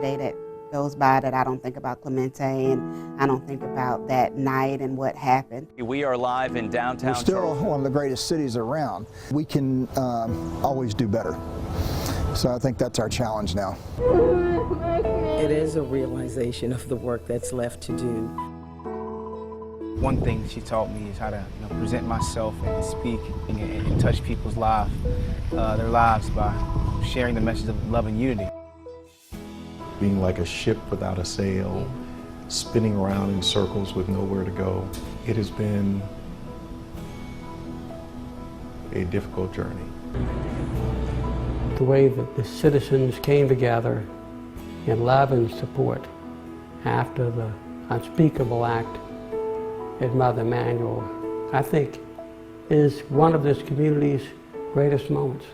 a day that goes by that I don't think about Clemente and I don't think about that night and what happened. We are live in downtown. We're still one of the greatest cities around. We can always do better. So I think that's our challenge now. It is a realization of the work that's left to do. One thing she taught me is how to present myself and speak and touch people's lives, their lives by sharing the message of love and unity. Being like a ship without a sail, spinning around in circles with nowhere to go. It has been a difficult journey. The way that the citizens came together in love and support after the unspeakable act at Mother Emanuel, I think, is one of this community's greatest moments.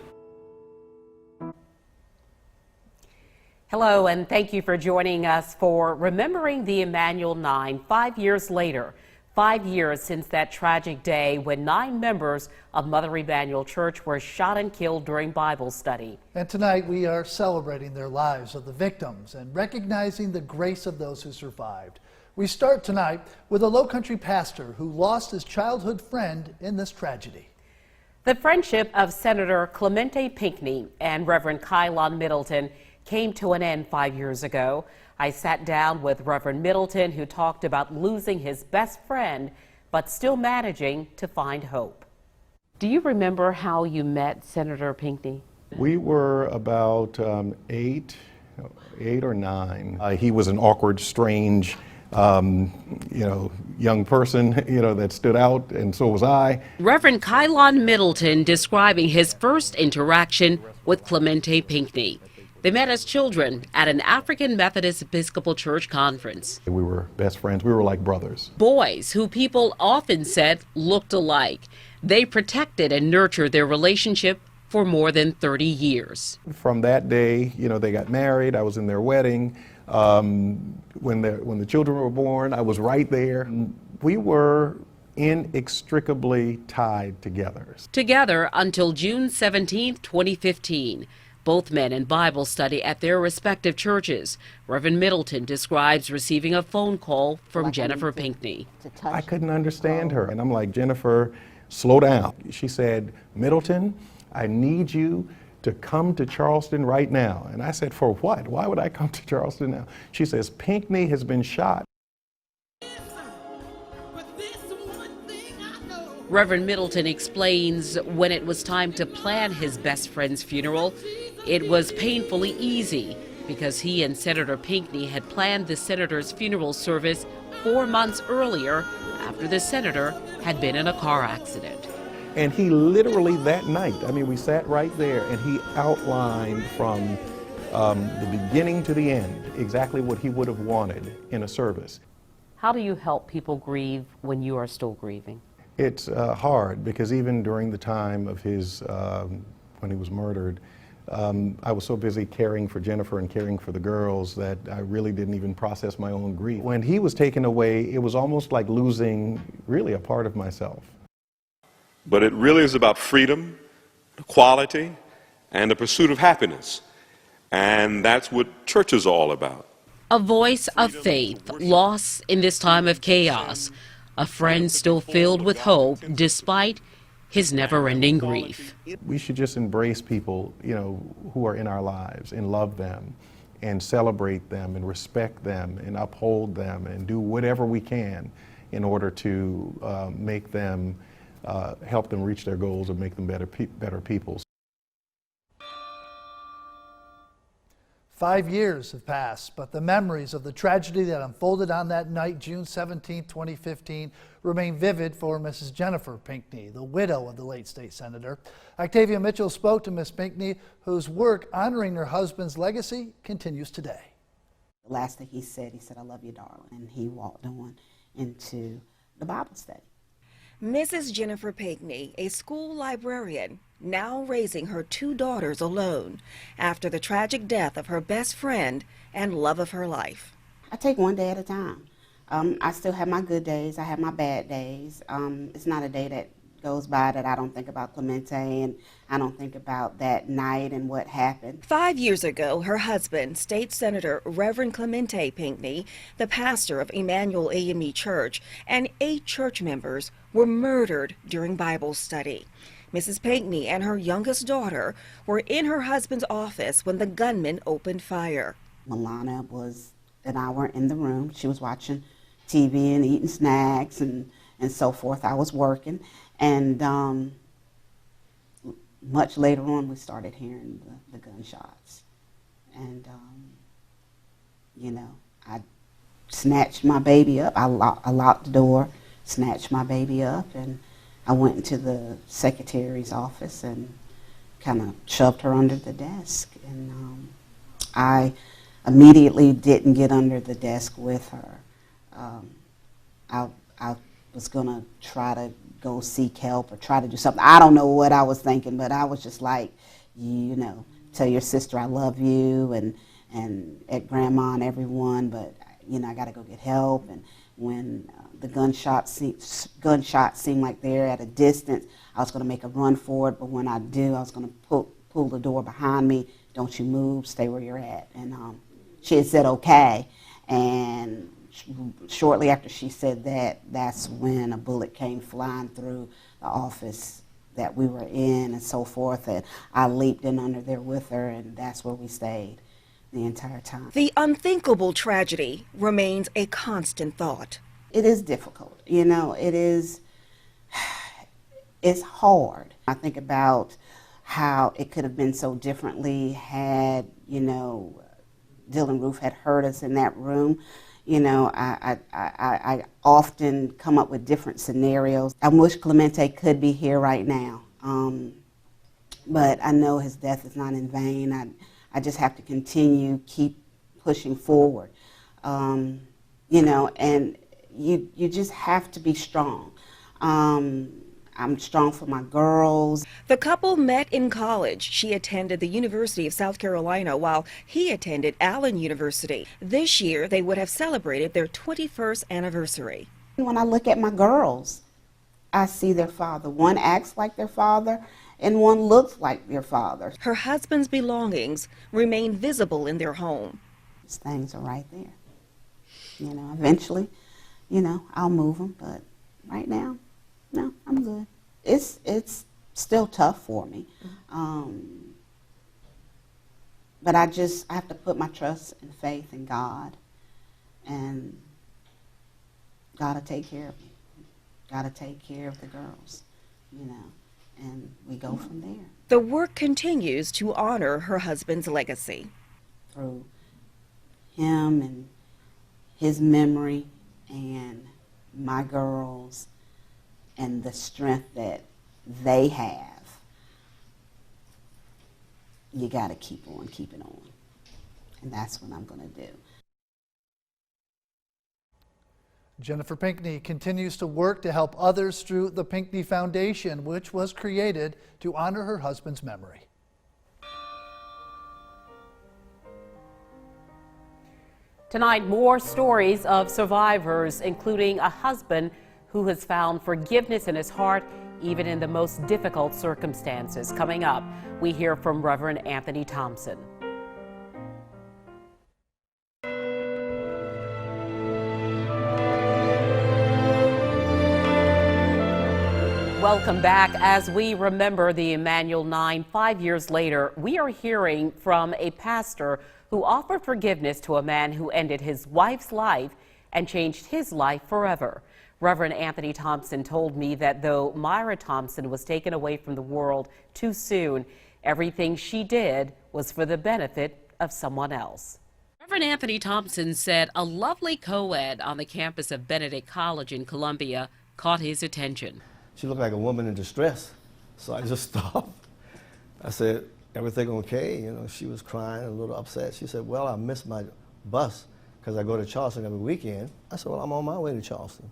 Hello, and thank you for joining us for Remembering the Emanuel 9, 5 years later. 5 years since that tragic day when 9 members of Mother Emanuel Church were shot and killed during Bible study. And tonight we are celebrating their lives of the victims and recognizing the grace of those who survived. We start tonight with a Lowcountry pastor who lost his childhood friend in this tragedy. The friendship of Senator Clemente Pinckney and Reverend Kylon Middleton came to an end 5 years ago. I sat down with Reverend Middleton, who talked about losing his best friend, but still managing to find hope. Do you remember how you met Senator Pinckney? We were about 8 or 9. He was an awkward, strange, young person, that stood out, and so was I. Reverend Kylon Middleton describing his first interaction with Clemente Pinckney. They met as children at an African Methodist Episcopal Church conference. We were best friends. We were like brothers. Boys who people often said looked alike. They protected and nurtured their relationship for more than 30 years. From that day, they got married. I was in their wedding. When the children were born, I was right there. We were inextricably tied together. Together until June 17, 2015. Both men in Bible study at their respective churches. Reverend Middleton describes receiving a phone call from Jennifer Pinckney. I couldn't understand her. And I'm like, Jennifer, slow down. She said, Middleton, I need you to come to Charleston right now. And I said, for what? Why would I come to Charleston now? She says, Pinckney has been shot. Reverend Middleton explains when it was time to plan his best friend's funeral, it was painfully easy because he and Senator Pinckney had planned the senator's funeral service 4 months earlier after the senator had been in a car accident. And he literally that night, we sat right there and he outlined from the beginning to the end exactly what he would have wanted in a service. How do you help people grieve when you are still grieving? It's hard because even during the time of his, when he was murdered, I was so busy caring for Jennifer and caring for the girls that I really didn't even process my own grief. When he was taken away, it was almost like losing really a part of myself. But it really is about freedom, equality, and the pursuit of happiness. And that's what church is all about. A voice of faith, loss in this time of chaos. A friend still filled with hope despite his never-ending grief. We should just embrace people, who are in our lives and love them and celebrate them and respect them and uphold them and do whatever we can in order to make them, help them reach their goals and make them better people. 5 years have passed, but the memories of the tragedy that unfolded on that night, June 17, 2015, remain vivid for Mrs. Jennifer Pinckney, the widow of the late state senator. Octavia Mitchell spoke to Miss Pinckney, whose work honoring her husband's legacy continues today. The last thing he said, I love you, darling, and he walked on into the Bible study. Mrs. Jennifer Pinckney, a school librarian, now raising her 2 daughters alone after the tragic death of her best friend and love of her life. I take one day at a time. I still have my good days. I have my bad days. It's not a day that goes by that I don't think about Clemente and I don't think about that night and what happened. 5 years ago, her husband, State Senator Reverend Clemente Pinckney, the pastor of Emanuel AME Church, and 8 church members were murdered during Bible study. Mrs. Pinckney and her youngest daughter were in her husband's office when the gunman opened fire. Milana and I were in the room. She was watching TV and eating snacks and so forth. I was working, and much later on we started hearing the gunshots. And, you know, I snatched my baby up. I locked the door, snatched my baby up, and I went into the secretary's office and kind of shoved her under the desk. And I immediately didn't get under the desk with her. I was going to try to go seek help or try to do something. I don't know what I was thinking, but I was just like, you know, tell your sister I love you and at grandma and everyone, but, you know, I got to go get help. And when the gunshots seemed like they're at a distance, I was going to make a run for it, but when I do, I was going to pull the door behind me. Don't you move, stay where you're at. And she had said okay, and shortly after she said that, that's when a bullet came flying through the office that we were in and so forth, and I leaped in under there with her, and that's where we stayed the entire time. The unthinkable tragedy remains a constant thought. It is difficult, you know, it's hard. I think about how it could have been so differently had, you know, Dylan Roof had heard us in that room. You know, I often come up with different scenarios. I wish Clemente could be here right now, but I know his death is not in vain. I just have to keep pushing forward, you know, and you just have to be strong. I'm strong for my girls. The couple met in college. She attended the University of South Carolina while he attended Allen University. This year, they would have celebrated their 21st anniversary. When I look at my girls, I see their father. One acts like their father, and one looks like their father. Her husband's belongings remain visible in their home. These things are right there. You know, eventually, you know, I'll move them, but right now, no, I'm good. It's still tough for me, but I have to put my trust and faith in God, and God will take care of me. God will take care of the girls, you know, and we go from there. The work continues to honor her husband's legacy. Through him and his memory and my girls, and the strength that they have, you got to keep on keeping on. And that's what I'm going to do. Jennifer Pinckney continues to work to help others through the Pinckney Foundation, which was created to honor her husband's memory. Tonight, more stories of survivors, including a husband who has found forgiveness in his heart even in the most difficult circumstances. Coming up, we hear from Reverend Anthony Thompson. Welcome back. As we remember the Emanuel 9 5 years later, we are hearing from a pastor who offered forgiveness to a man who ended his wife's life and changed his life forever. Reverend Anthony Thompson told me that though MYRA Thompson was taken away from the world too soon, everything she did was for the benefit of someone else. Reverend Anthony Thompson said a lovely co-ed on the campus of Benedict College in Columbia caught his attention. She looked like a woman in distress, so I just stopped. I said, everything okay? You know, she was crying, a little upset. She said, well, I missed my bus because I go to Charleston every weekend. I said, well, I'm on my way to Charleston.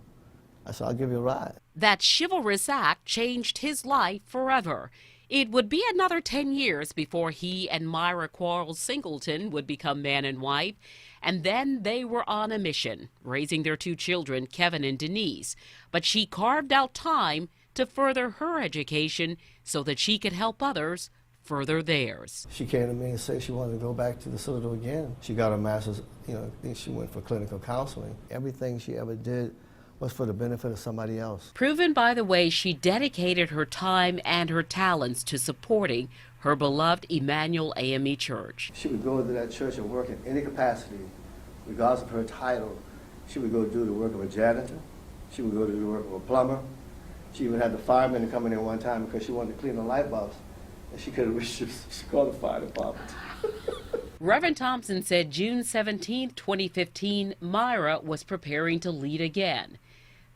I said, I'll give you a ride. That chivalrous act changed his life forever. It would be another 10 years before he and Myra Quarles Singleton would become man and wife. And then they were on a mission, raising their 2 children, Kevin and Denise. But she carved out time to further her education so that she could help others further theirs. She came to me and said she wanted to go back to the Citadel again. She got her master's, she went for clinical counseling. Everything she ever did was for the benefit of somebody else. Proven by the way she dedicated her time and her talents to supporting her beloved Emanuel AME Church. She would go into that church and work in any capacity, regardless of her title. She would go do the work of a janitor. She would go do the work of a plumber. She even had the firemen come in there one time because she wanted to clean the light bulbs. And she couldn't reach, she called the fire department. Reverend Thompson said June 17, 2015, MYRA was preparing to lead again,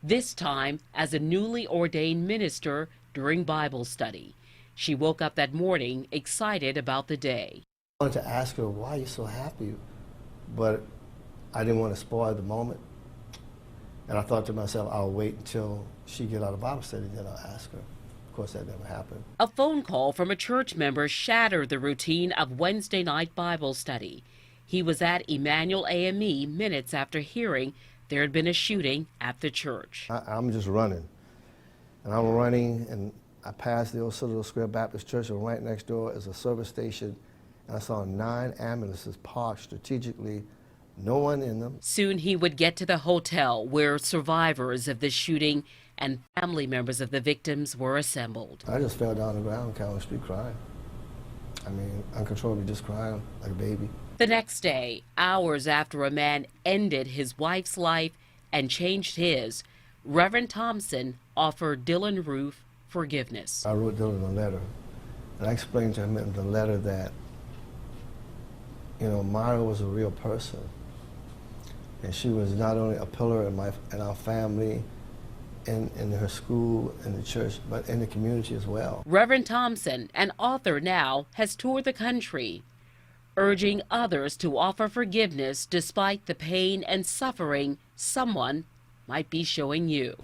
this time as a newly ordained minister during Bible study. She woke up that morning excited about the day. I wanted to ask her, why are you so happy? But I didn't want to spoil the moment. And I thought to myself, I'll wait until she get out of Bible study, then I'll ask her. Of course, that never happened. A phone call from a church member shattered the routine of Wednesday night Bible study. He was at Emanuel AME minutes after hearing there had been a shooting at the church. I'm just running. And I'm running, and I passed the old Citadel Square Baptist Church, and right next door is a service station, and I saw 9 ambulances parked strategically, no one in them. Soon he would get to the hotel where survivors of the shooting and family members of the victims were assembled. I just fell down the ground, on the street crying. I mean, uncontrollably just crying like a baby. The next day, hours after a man ended his wife's life and changed his, Reverend Thompson offered Dylan Roof forgiveness. I wrote Dylan a letter, and I explained to him in the letter that, MYRA was a real person, and she was not only a pillar in our family, in her school, in the church, but in the community as well. Reverend Thompson, an author now, has toured the country, urging others to offer forgiveness despite the pain and suffering someone might be showing you.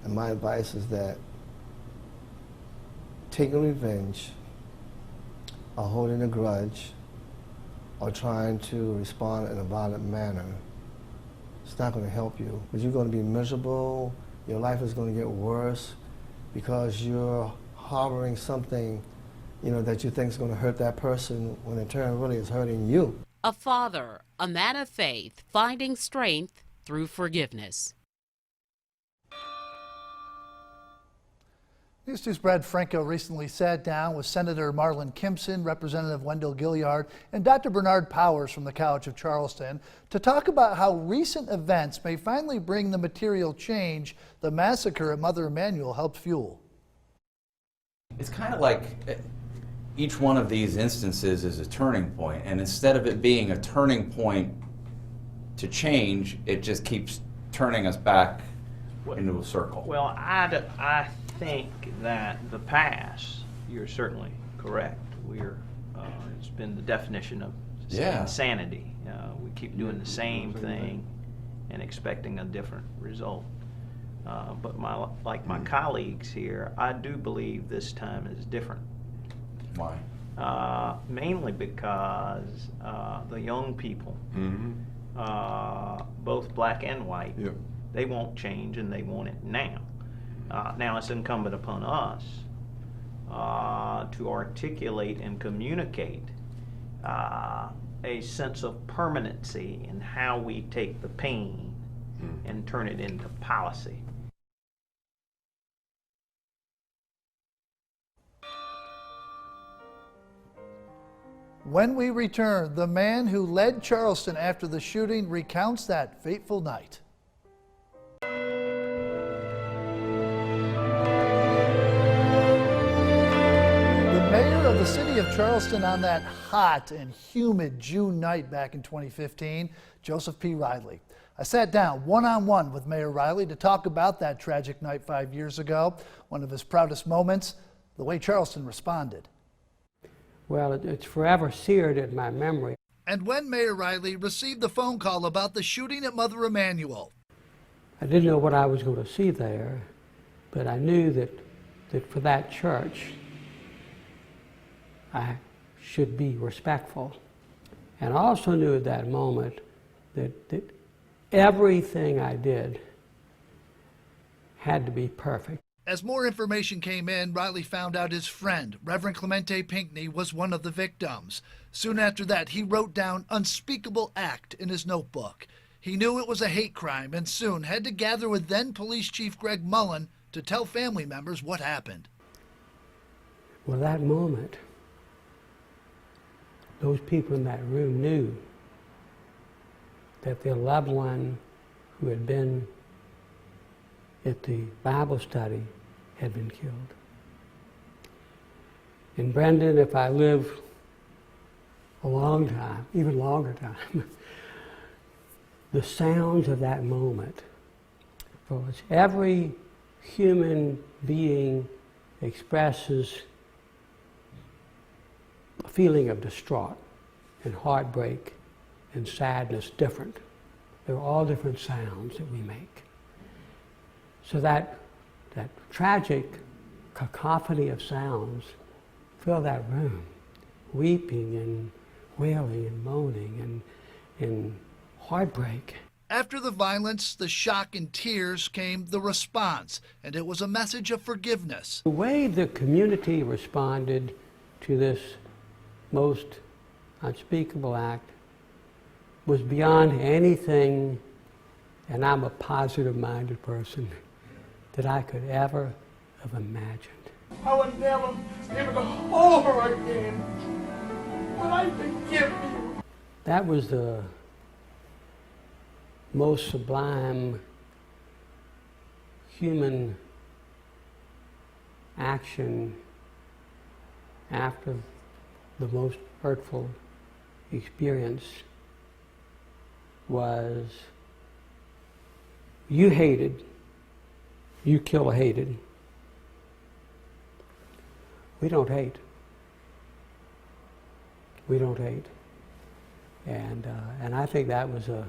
And my advice is that taking revenge or holding a grudge or trying to respond in a violent manner, it's not going to help you. Because you're going to be miserable, your life is going to get worse because you're harboring something, that you think is going to hurt that person when in turn really is hurting you. A father, a man of faith, finding strength through forgiveness. News 2's Brad Franco recently sat down with Senator Marlin Kimpson, Representative Wendell Gilliard, and Dr. Bernard Powers from the College of Charleston to talk about how recent events may finally bring the material change the massacre at Mother Emanuel helped fuel. It's kind of like each one of these instances is a turning point, and instead of it being a turning point to change, it just keeps turning us back into a circle. Well, I think that the past, you're certainly correct. It's been the definition of insanity. We keep doing the same thing and expecting a different result. But like my colleagues here, I do believe this time is different. Why? Mainly because the young people, both black and white, they won't change and they want it now. Now it's incumbent upon us to articulate and communicate a sense of permanency in how we take the pain and turn it into policy. When we return, the man who led Charleston after the shooting recounts that fateful night. The city of Charleston on that hot and humid June night back in 2015, Joseph P. Riley. I sat down one-on-one with Mayor Riley to talk about that tragic night 5 years ago, one of his proudest moments, the way Charleston responded. Well, it's forever seared in my memory. And when Mayor Riley received the phone call about the shooting at Mother Emanuel. I didn't know what I was going to see there, but I knew that for that church, I should be respectful. And I also knew at that moment that everything I did had to be perfect. As more information came in, Riley found out his friend, Reverend Clemente Pinckney, was one of the victims. Soon after that, he wrote down "unspeakable act" in his notebook. He knew it was a hate crime and soon had to gather with then Police Chief Greg Mullen to tell family members what happened. Well, that moment, those people in that room knew that their loved one who had been at the Bible study had been killed. And Brendan, if I live a long time, even longer time, the sounds of that moment, for which every human being expresses a feeling of distraught and heartbreak and sadness different. They're all different sounds that we make. So that tragic cacophony of sounds fill that room, weeping and wailing and moaning and heartbreak. After the violence, the shock and tears came the response, and it was a message of forgiveness. The way the community responded to this most unspeakable act was beyond anything, and I'm a positive-minded person, that I could ever have imagined. I would never be able to hold her again, but I forgive you. That was the most sublime human action after the most hurtful experience was you hated, you kill hated. We don't hate. We don't hate. And I think that was a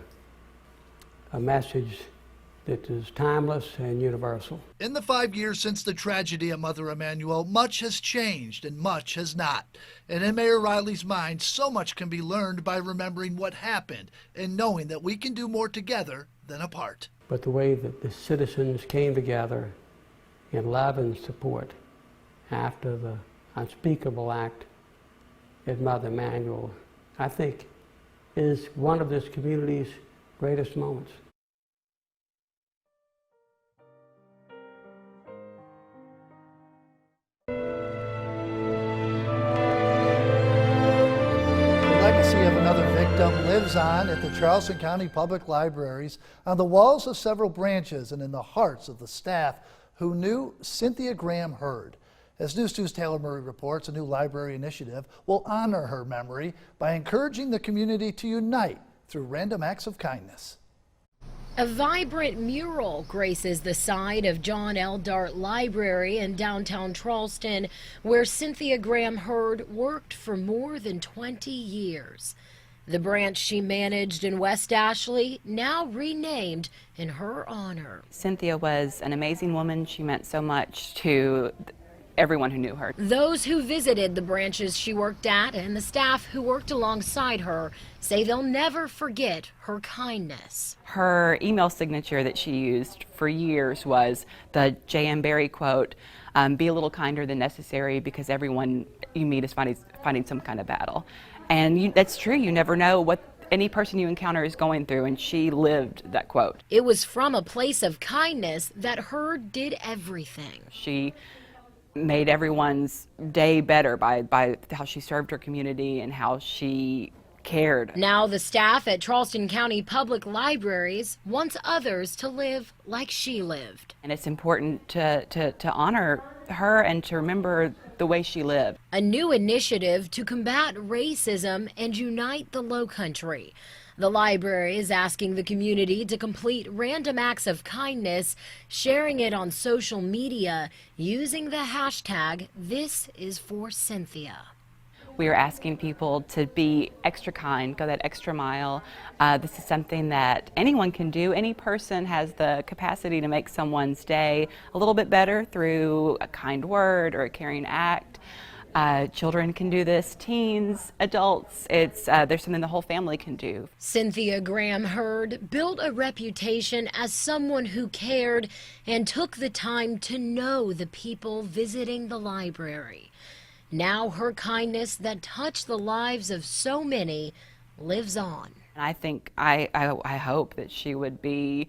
message that is timeless and universal. In the 5 years since the tragedy at Mother Emanuel, much has changed and much has not. And in Mayor Riley's mind, so much can be learned by remembering what happened and knowing that we can do more together than apart. But the way that the citizens came together in love and support after the unspeakable act at Mother Emanuel, I think is one of this community's greatest moments. Lives on at the Charleston County Public Libraries, on the walls of several branches, and in the hearts of the staff who knew Cynthia Graham HURD. As News 2's Taylor Murray reports, a new library initiative will honor her memory by encouraging the community to unite through random acts of kindness. A vibrant mural graces the side of John L. Dart Library in downtown Charleston, where Cynthia Graham HURD worked for more than 20 years. The branch she managed in West Ashley, now renamed in her honor. Cynthia was an amazing woman. She meant so much to everyone who knew her. Those who visited the branches she worked at and the staff who worked alongside her say they'll never forget her kindness. Her email signature that she used for years was the J.M. Barrie quote, "Be a little kinder than necessary because everyone you meet is fighting some kind of battle." And that's true. You never know what any person you encounter is going through, and she lived that quote. It was from a place of kindness that HURD did everything. She made everyone's day better by how she served her community and how she cared. Now the staff at Charleston County Public Libraries wants others to live like she lived. And it's important to honor her and to remember the way she lived. A new initiative to combat racism and unite the Lowcountry. The library is asking the community to complete random acts of kindness, sharing it on social media using the hashtag #ThisIsForCynthia. We are asking people to be extra kind, go that extra mile. This is something that anyone can do. Any person has the capacity to make someone's day a little bit better through a kind word or a caring act. Children can do this, teens, adults. There's something the whole family can do. Cynthia Graham HURD built a reputation as someone who cared and took the time to know the people visiting the library. Now her kindness that touched the lives of so many lives on. I think, I hope that she would be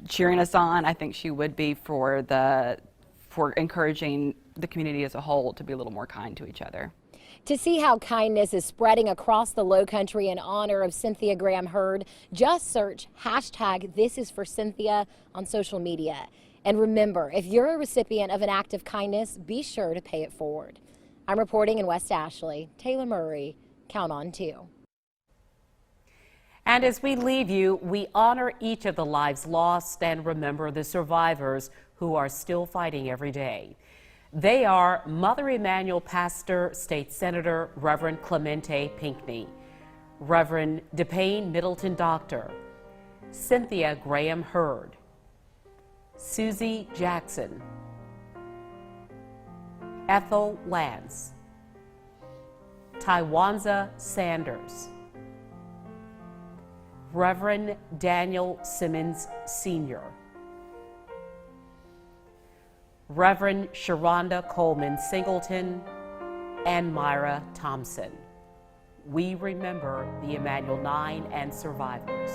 cheering us on. I think she would be for encouraging the community as a whole to be a little more kind to each other. To see how kindness is spreading across the Lowcountry in honor of Cynthia Graham HURD, just search #ThisIsForCynthia on social media. And remember, if you're a recipient of an act of kindness, be sure to pay it forward. I'm reporting in West Ashley. Taylor Murray, Count on 2. And as we leave you, we honor each of the lives lost and remember the survivors who are still fighting every day. They are Mother Emanuel Pastor, State Senator Reverend Clemente Pinckney, Reverend DePayne Middleton Doctor, Cynthia Graham HURD, Susie Jackson, Ethel Lance, Tywanza Sanders, Reverend Daniel Simmons Sr., Reverend Sharonda Coleman Singleton, and MYRA Thompson. We remember the Emanuel 9 and survivors.